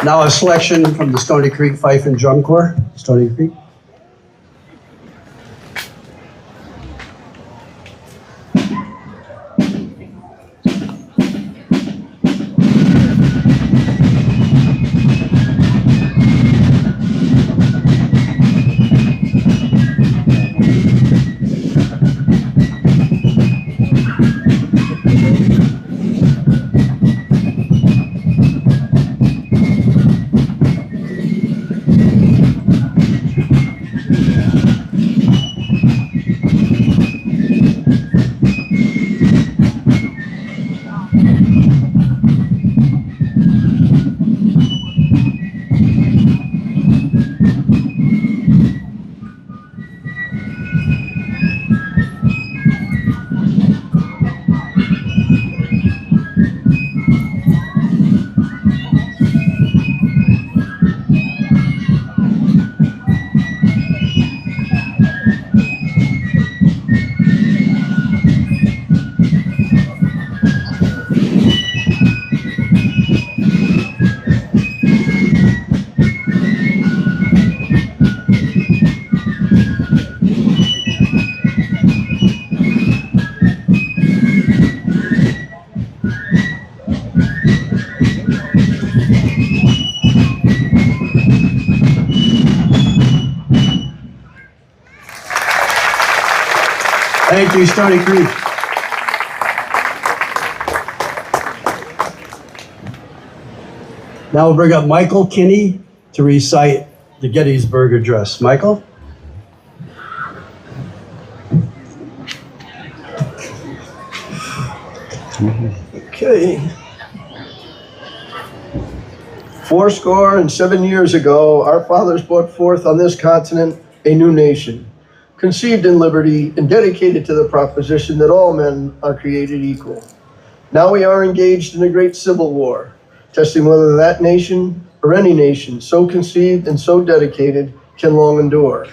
Now a selection from the Stony Creek Fife and Drum Corps. Stony Creek. Thank you, Stony Creek. Now we'll bring up Michael Kinney to recite the Gettysburg Address. Michael? Okay. 7 years ago, our fathers brought forth on this continent a new nation, conceived in liberty and dedicated to the proposition that all men are created equal. Now we are engaged in a great civil war, testing whether that nation or any nation so conceived and so dedicated can long endure.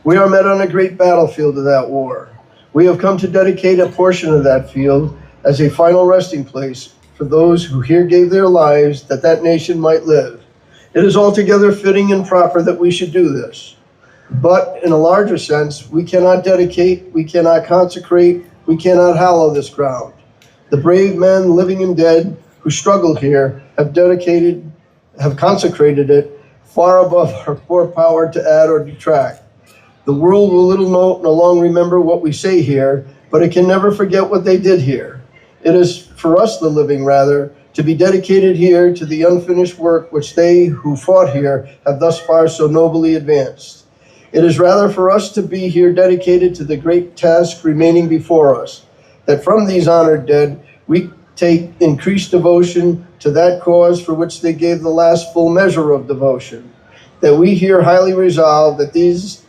We are met on a great battlefield of that war. We have come to dedicate a portion of that field as a final resting place for those who here gave their lives that that nation might live. It is altogether fitting and proper that we should do this. But in a larger sense, we cannot dedicate, we cannot consecrate, we cannot hallow this ground. The brave men, living and dead, who struggled here have consecrated it far above our poor power to add or detract. The world will little note nor long remember what we say here, but it can never forget what they did here. It is for us, the living rather, to be dedicated here to the unfinished work which they who fought here have thus far so nobly advanced. It is rather for us to be here dedicated to the great task remaining before us, that from these honored dead we take increased devotion to that cause for which they gave the last full measure of devotion, that we here highly resolve that these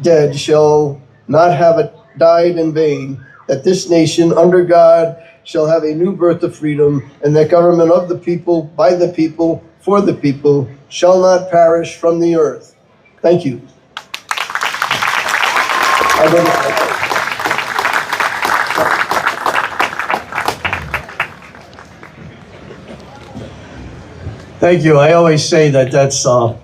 dead shall not have died in vain, that this nation under God shall have a new birth of freedom, and that government of the people, by the people, for the people, shall not perish from the earth. Thank you. Thank you. I always say that that's a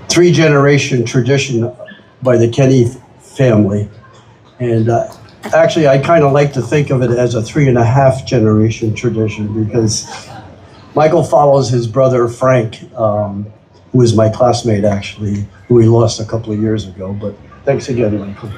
3-generation tradition by the Kenny family. And actually, I kind of like to think of it as a 3.5-generation tradition, because Michael follows his brother Frank, who was my classmate actually, who we lost a couple of years ago. But thanks again, Michael.